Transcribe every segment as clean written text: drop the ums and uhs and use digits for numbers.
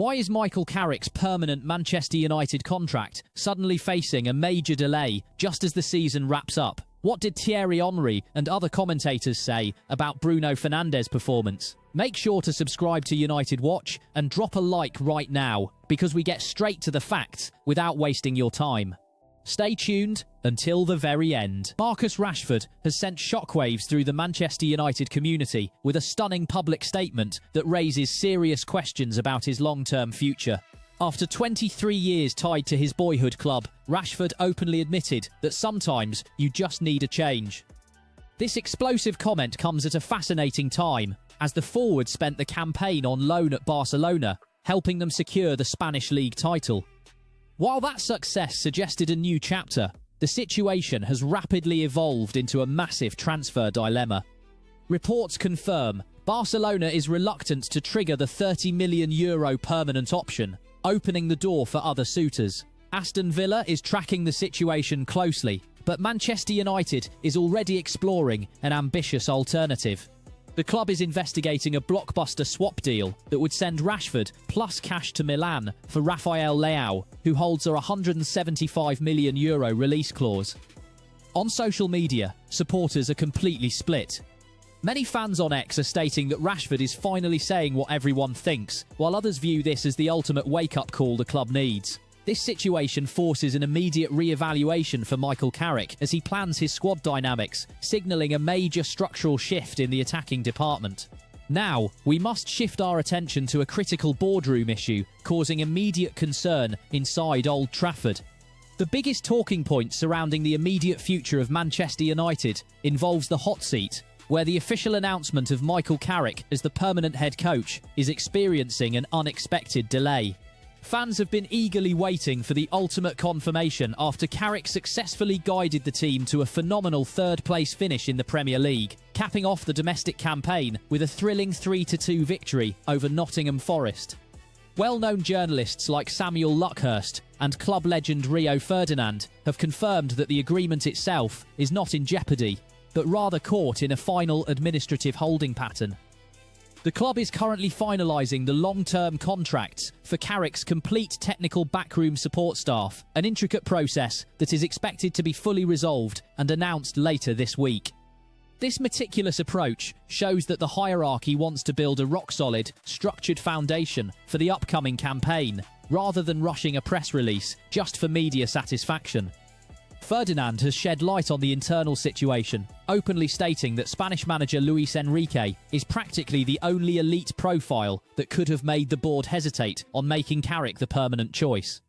Why is Michael Carrick's permanent Manchester United contract suddenly facing a major delay just as the season wraps up? What did Thierry Henry and other commentators say about Bruno Fernandes' performance? Make sure to subscribe to United Watch and drop a like right now, because we get straight to the facts without wasting your time. Stay tuned until the very end. Marcus Rashford has sent shockwaves through the Manchester United community with a stunning public statement that raises serious questions about his long-term future. After 23 years tied to his boyhood club, Rashford openly admitted that sometimes you just need a change. This explosive comment comes at a fascinating time, as the forward spent the campaign on loan at Barcelona, helping them secure the Spanish league title. While that success suggested a new chapter, the situation has rapidly evolved into a massive transfer dilemma. Reports confirm Barcelona is reluctant to trigger the €30 million permanent option, opening the door for other suitors. Aston Villa is tracking the situation closely, but Manchester United is already exploring an ambitious alternative. The club is investigating a blockbuster swap deal that would send Rashford plus cash to Milan for Rafael Leao, who holds a €175 million release clause. On social media, supporters are completely split. Many fans on X are stating that Rashford is finally saying what everyone thinks, while others view this as the ultimate wake-up call the club needs. This situation forces an immediate re-evaluation for Michael Carrick as he plans his squad dynamics, signalling a major structural shift in the attacking department. Now, we must shift our attention to a critical boardroom issue, causing immediate concern inside Old Trafford. The biggest talking point surrounding the immediate future of Manchester United involves the hot seat, where the official announcement of Michael Carrick as the permanent head coach is experiencing an unexpected delay. Fans have been eagerly waiting for the ultimate confirmation after Carrick successfully guided the team to a phenomenal third-place finish in the Premier League, capping off the domestic campaign with a thrilling 3-2 victory over Nottingham Forest. Well-known journalists like Samuel Luckhurst and club legend Rio Ferdinand have confirmed that the agreement itself is not in jeopardy, but rather caught in a final administrative holding pattern. The club is currently finalising the long-term contracts for Carrick's complete technical backroom support staff, an intricate process that is expected to be fully resolved and announced later this week. This meticulous approach shows that the hierarchy wants to build a rock-solid, structured foundation for the upcoming campaign, rather than rushing a press release just for media satisfaction. Ferdinand has shed light on the internal situation, openly stating that Spanish manager Luis Enrique is practically the only elite profile that could have made the board hesitate on making Carrick the permanent choice.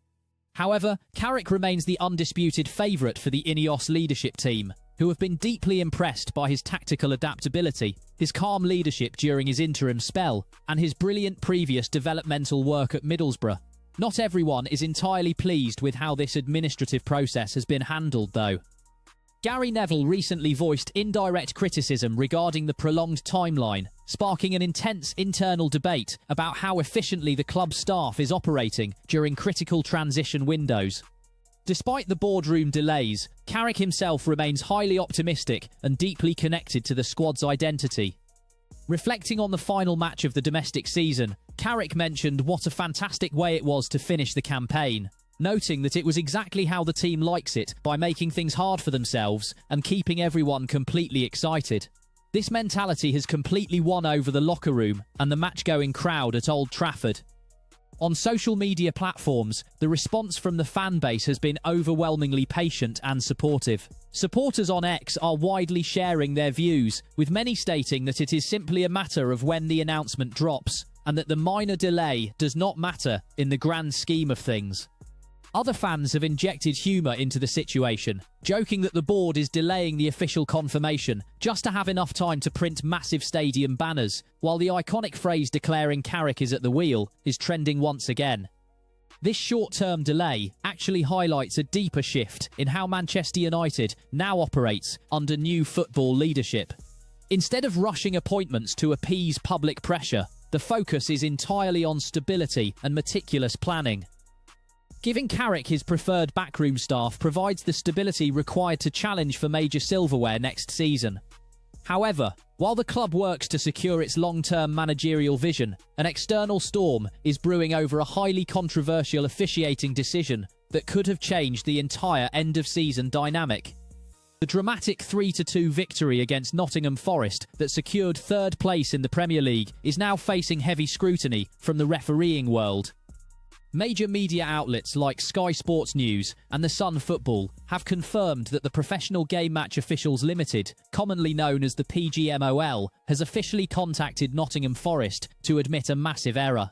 However, Carrick remains the undisputed favourite for the Ineos leadership team, who have been deeply impressed by his tactical adaptability, his calm leadership during his interim spell, and his brilliant previous developmental work at Middlesbrough. Not everyone is entirely pleased with how this administrative process has been handled, though. Gary Neville recently voiced indirect criticism regarding the prolonged timeline, sparking an intense internal debate about how efficiently the club staff is operating during critical transition windows. Despite the boardroom delays, Carrick himself remains highly optimistic and deeply connected to the squad's identity. Reflecting on the final match of the domestic season, Carrick mentioned what a fantastic way it was to finish the campaign, noting that it was exactly how the team likes it, by making things hard for themselves and keeping everyone completely excited. This mentality has completely won over the locker room and the match-going crowd at Old Trafford. On social media platforms, the response from the fan base has been overwhelmingly patient and supportive. Supporters on X are widely sharing their views, with many stating that it is simply a matter of when the announcement drops, and that the minor delay does not matter in the grand scheme of things. Other fans have injected humour into the situation, joking that the board is delaying the official confirmation just to have enough time to print massive stadium banners, while the iconic phrase declaring Carrick is at the wheel is trending once again. This short-term delay actually highlights a deeper shift in how Manchester United now operates under new football leadership. Instead of rushing appointments to appease public pressure, the focus is entirely on stability and meticulous planning. Giving Carrick his preferred backroom staff provides the stability required to challenge for major silverware next season. However, While the club works to secure its long-term managerial vision, an external storm is brewing over a highly controversial officiating decision that could have changed the entire end-of-season dynamic. The dramatic 3-2 victory against Nottingham Forest that secured third place in the Premier League is now facing heavy scrutiny from the refereeing world. Major media outlets like Sky Sports News and The Sun Football have confirmed that the Professional Game Match Officials Limited, commonly known as the PGMOL, has officially contacted Nottingham Forest to admit a massive error.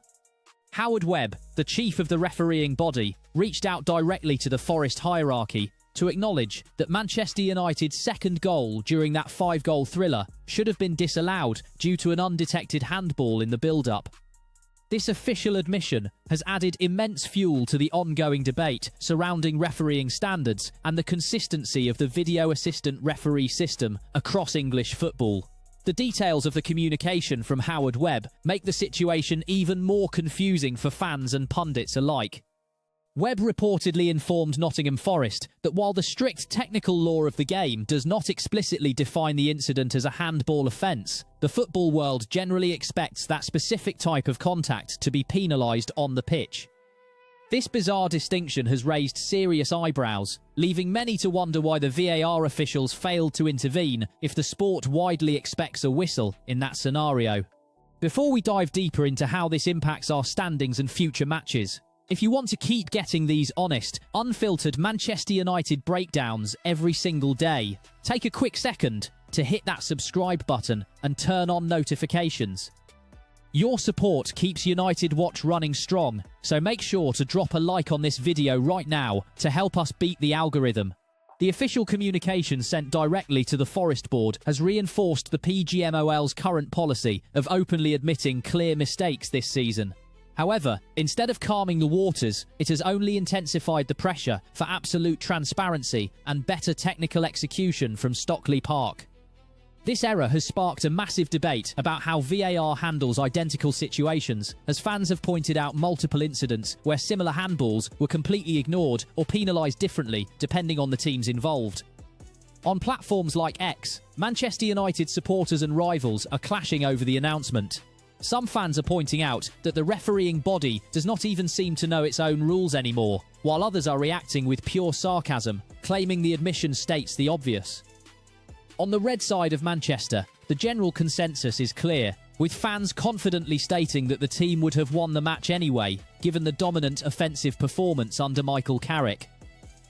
Howard Webb, the chief of the refereeing body, reached out directly to the Forest hierarchy to acknowledge that Manchester United's second goal during that 5-goal thriller should have been disallowed due to an undetected handball in the build-up. This official admission has added immense fuel to the ongoing debate surrounding refereeing standards and the consistency of the video assistant referee system across English football. The details of the communication from Howard Webb make the situation even more confusing for fans and pundits alike. Webb reportedly informed Nottingham Forest that while the strict technical law of the game does not explicitly define the incident as a handball offence, the football world generally expects that specific type of contact to be penalised on the pitch. This bizarre distinction has raised serious eyebrows, leaving many to wonder why the VAR officials failed to intervene if the sport widely expects a whistle in that scenario. Before we dive deeper into how this impacts our standings and future matches, if you want to keep getting these honest, unfiltered Manchester United breakdowns every single day, take a quick second to hit that subscribe button and turn on notifications. Your support keeps United Watch running strong, so make sure to drop a like on this video right now to help us beat the algorithm. The official communication sent directly to the Forest board has reinforced the PGMOL's current policy of openly admitting clear mistakes this season. However, instead of calming the waters, it has only intensified the pressure for absolute transparency and better technical execution from Stockley Park. This error has sparked a massive debate about how VAR handles identical situations, as fans have pointed out multiple incidents where similar handballs were completely ignored or penalised differently depending on the teams involved. On platforms like X, Manchester United supporters and rivals are clashing over the announcement. Some fans are pointing out that the refereeing body does not even seem to know its own rules anymore, while others are reacting with pure sarcasm, claiming the admission states the obvious. On the red side of Manchester, the general consensus is clear, with fans confidently stating that the team would have won the match anyway, given the dominant offensive performance under Michael Carrick.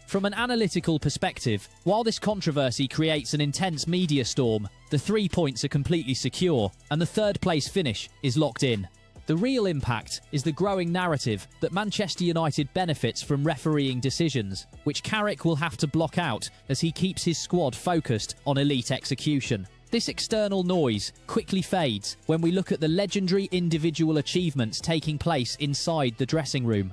From an analytical perspective, while this controversy creates an intense media storm, the 3 points are completely secure, and the third-place finish is locked in. The real impact is the growing narrative that Manchester United benefits from refereeing decisions, which Carrick will have to block out as he keeps his squad focused on elite execution. This external noise quickly fades when we look at the legendary individual achievements taking place inside the dressing room.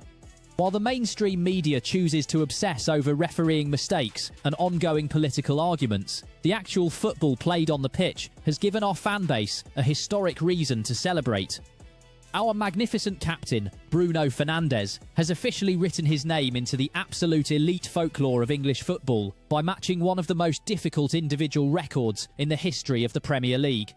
While the mainstream media chooses to obsess over refereeing mistakes and ongoing political arguments, the actual football played on the pitch has given our fan base a historic reason to celebrate. Our magnificent captain, Bruno Fernandes, has officially written his name into the absolute elite folklore of English football by matching one of the most difficult individual records in the history of the Premier League.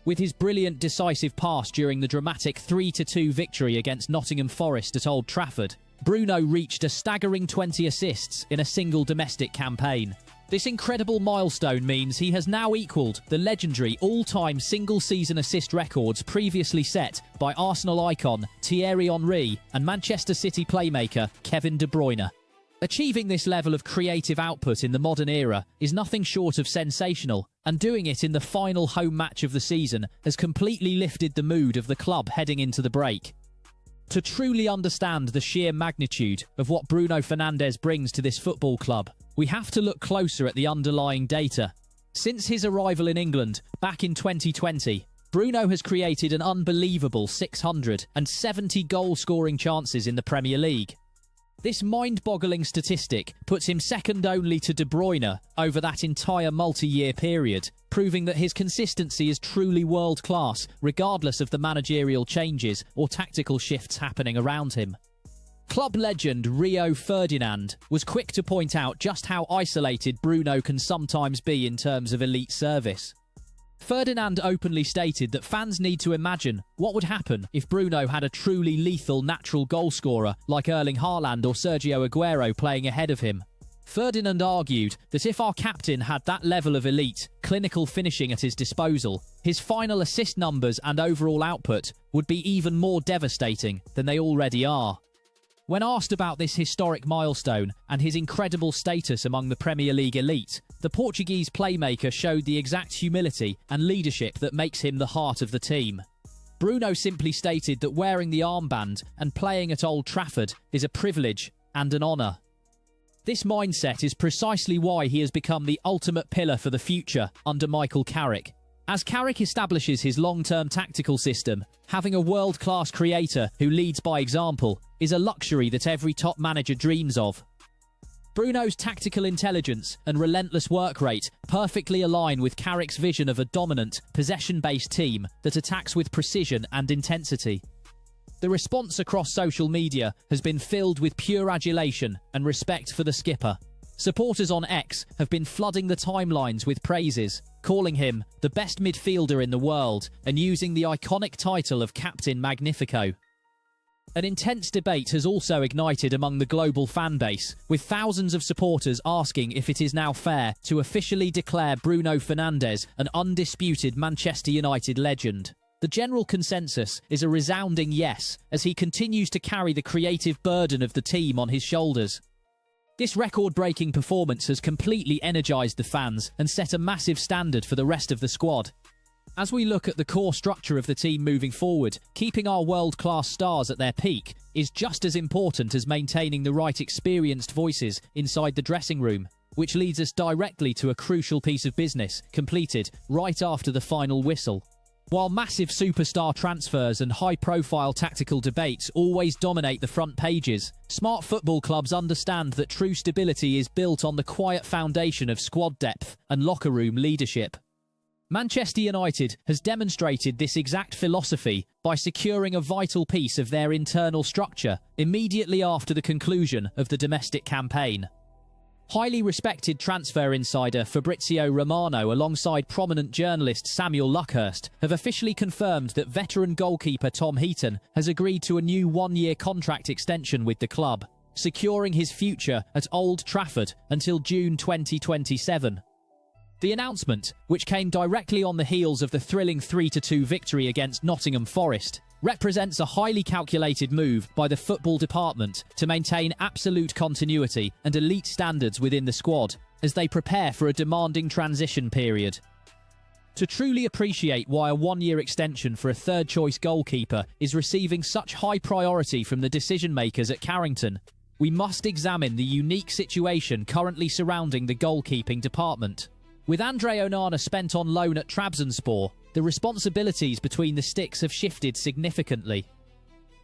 With his brilliant decisive pass during the dramatic 3-2 victory against Nottingham Forest at Old Trafford, Bruno reached a staggering 20 assists in a single domestic campaign. This incredible milestone means he has now equalled the legendary all-time single-season assist records previously set by Arsenal icon Thierry Henry and Manchester City playmaker Kevin De Bruyne. Achieving this level of creative output in the modern era is nothing short of sensational, and doing it in the final home match of the season has completely lifted the mood of the club heading into the break. To truly understand the sheer magnitude of what Bruno Fernandes brings to this football club, we have to look closer at the underlying data. Since his arrival in England back in 2020, Bruno has created an unbelievable 670 goal-scoring chances in the Premier League. This mind-boggling statistic puts him second only to De Bruyne over that entire multi-year period, proving that his consistency is truly world-class, regardless of the managerial changes or tactical shifts happening around him. Club legend Rio Ferdinand was quick to point out just how isolated Bruno can sometimes be in terms of elite service. Ferdinand openly stated that fans need to imagine what would happen if Bruno had a truly lethal natural goalscorer like Erling Haaland or Sergio Aguero playing ahead of him. Ferdinand argued that if our captain had that level of elite, clinical finishing at his disposal, his final assist numbers and overall output would be even more devastating than they already are. When asked about this historic milestone and his incredible status among the Premier League elite, the Portuguese playmaker showed the exact humility and leadership that makes him the heart of the team. Bruno simply stated that wearing the armband and playing at Old Trafford is a privilege and an honour. This mindset is precisely why he has become the ultimate pillar for the future under Michael Carrick. As Carrick establishes his long-term tactical system, having a world-class creator who leads by example is a luxury that every top manager dreams of. Bruno's tactical intelligence and relentless work rate perfectly align with Carrick's vision of a dominant, possession-based team that attacks with precision and intensity. The response across social media has been filled with pure adulation and respect for the skipper. Supporters on X have been flooding the timelines with praises, calling him the best midfielder in the world and using the iconic title of Captain Magnifico. An intense debate has also ignited among the global fan base, with thousands of supporters asking if it is now fair to officially declare Bruno Fernandes an undisputed Manchester United legend. The general consensus is a resounding yes, as he continues to carry the creative burden of the team on his shoulders. This record-breaking performance has completely energised the fans and set a massive standard for the rest of the squad. As we look at the core structure of the team moving forward, keeping our world-class stars at their peak is just as important as maintaining the right experienced voices inside the dressing room, which leads us directly to a crucial piece of business completed right after the final whistle. While massive superstar transfers and high-profile tactical debates always dominate the front pages, smart football clubs understand that true stability is built on the quiet foundation of squad depth and locker room leadership. Manchester United has demonstrated this exact philosophy by securing a vital piece of their internal structure immediately after the conclusion of the domestic campaign. Highly respected transfer insider Fabrizio Romano alongside prominent journalist Samuel Luckhurst have officially confirmed that veteran goalkeeper Tom Heaton has agreed to a new one-year contract extension with the club, securing his future at Old Trafford until June 2027. The announcement, which came directly on the heels of the thrilling 3-2 victory against Nottingham Forest, represents a highly calculated move by the football department to maintain absolute continuity and elite standards within the squad as they prepare for a demanding transition period. To truly appreciate why a one-year extension for a third-choice goalkeeper is receiving such high priority from the decision-makers at Carrington, we must examine the unique situation currently surrounding the goalkeeping department. With Andre Onana spent on loan at Trabzonspor, the responsibilities between the sticks have shifted significantly.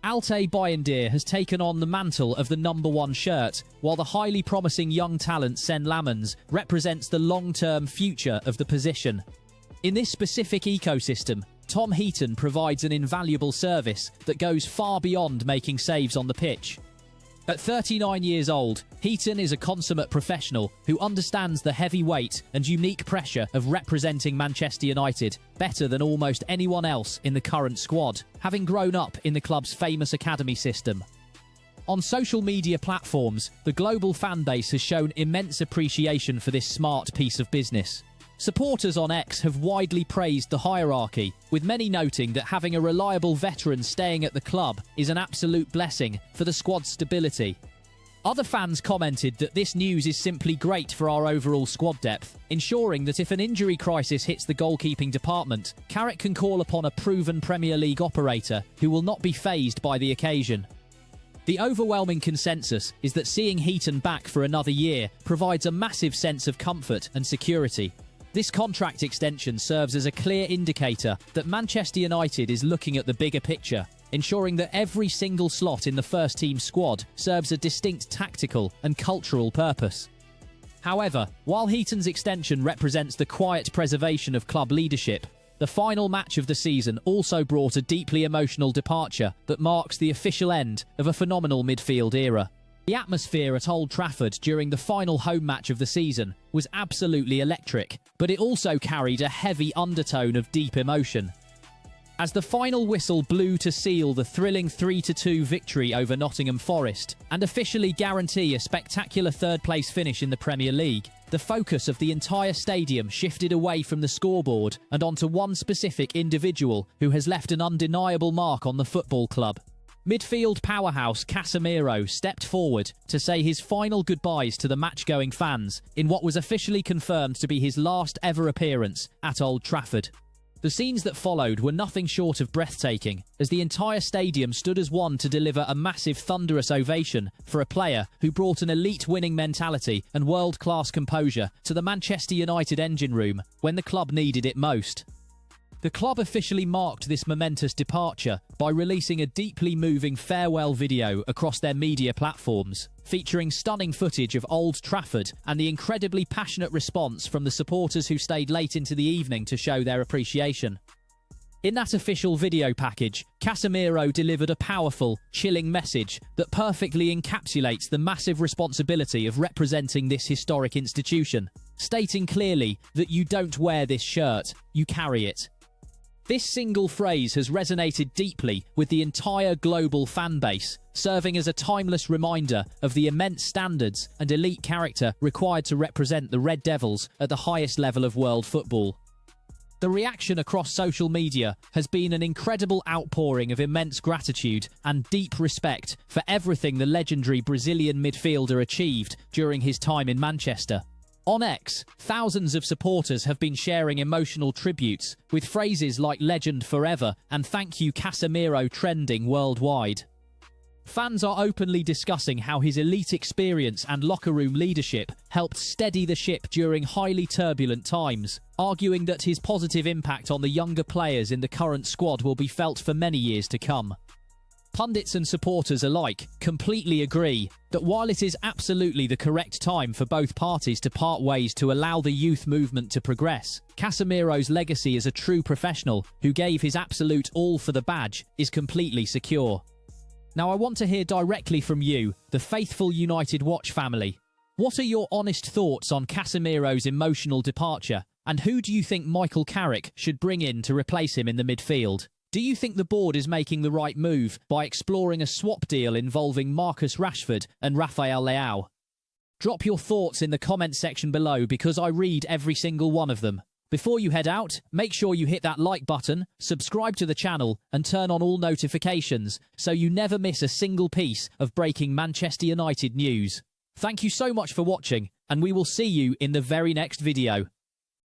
Altay Bayındır has taken on the mantle of the number one shirt, while the highly promising young talent Sen Lammens represents the long-term future of the position. In this specific ecosystem, Tom Heaton provides an invaluable service that goes far beyond making saves on the pitch. At 39 years old, Heaton is a consummate professional who understands the heavy weight and unique pressure of representing Manchester United better than almost anyone else in the current squad, having grown up in the club's famous academy system. On social media platforms, the global fan base has shown immense appreciation for this smart piece of business. Supporters on X have widely praised the hierarchy, with many noting that having a reliable veteran staying at the club is an absolute blessing for the squad's stability. Other fans commented that this news is simply great for our overall squad depth, ensuring that if an injury crisis hits the goalkeeping department, Carrick can call upon a proven Premier League operator who will not be fazed by the occasion. The overwhelming consensus is that seeing Heaton back for another year provides a massive sense of comfort and security. This contract extension serves as a clear indicator that Manchester United is looking at the bigger picture, ensuring that every single slot in the first-team squad serves a distinct tactical and cultural purpose. However, while Heaton's extension represents the quiet preservation of club leadership, the final match of the season also brought a deeply emotional departure that marks the official end of a phenomenal midfield era. The atmosphere at Old Trafford during the final home match of the season was absolutely electric, but it also carried a heavy undertone of deep emotion. As the final whistle blew to seal the thrilling 3-2 victory over Nottingham Forest and officially guarantee a spectacular third-place finish in the Premier League, the focus of the entire stadium shifted away from the scoreboard and onto one specific individual who has left an undeniable mark on the football club. Midfield powerhouse Casemiro stepped forward to say his final goodbyes to the match-going fans in what was officially confirmed to be his last ever appearance at Old Trafford. The scenes that followed were nothing short of breathtaking, as the entire stadium stood as one to deliver a massive thunderous ovation for a player who brought an elite winning mentality and world-class composure to the Manchester United engine room when the club needed it most. The club officially marked this momentous departure by releasing a deeply moving farewell video across their media platforms, featuring stunning footage of Old Trafford and the incredibly passionate response from the supporters who stayed late into the evening to show their appreciation. In that official video package, Casemiro delivered a powerful, chilling message that perfectly encapsulates the massive responsibility of representing this historic institution, stating clearly that you don't wear this shirt, you carry it. This single phrase has resonated deeply with the entire global fan base, serving as a timeless reminder of the immense standards and elite character required to represent the Red Devils at the highest level of world football. The reaction across social media has been an incredible outpouring of immense gratitude and deep respect for everything the legendary Brazilian midfielder achieved during his time in Manchester. On X, thousands of supporters have been sharing emotional tributes, with phrases like "Legend Forever" and "Thank you Casemiro" trending worldwide. Fans are openly discussing how his elite experience and locker room leadership helped steady the ship during highly turbulent times, arguing that his positive impact on the younger players in the current squad will be felt for many years to come. Pundits and supporters alike completely agree that while it is absolutely the correct time for both parties to part ways to allow the youth movement to progress, Casemiro's legacy as a true professional who gave his absolute all for the badge is completely secure. Now I want to hear directly from you, the faithful United Watch family. What are your honest thoughts on Casemiro's emotional departure, and who do you think Michael Carrick should bring in to replace him in the midfield? Do you think the board is making the right move by exploring a swap deal involving Marcus Rashford and Rafael Leao? Drop your thoughts in the comments section below because I read every single one of them. Before you head out, make sure you hit that like button, subscribe to the channel and turn on all notifications so you never miss a single piece of breaking Manchester United news. Thank you so much for watching, and we will see you in the very next video.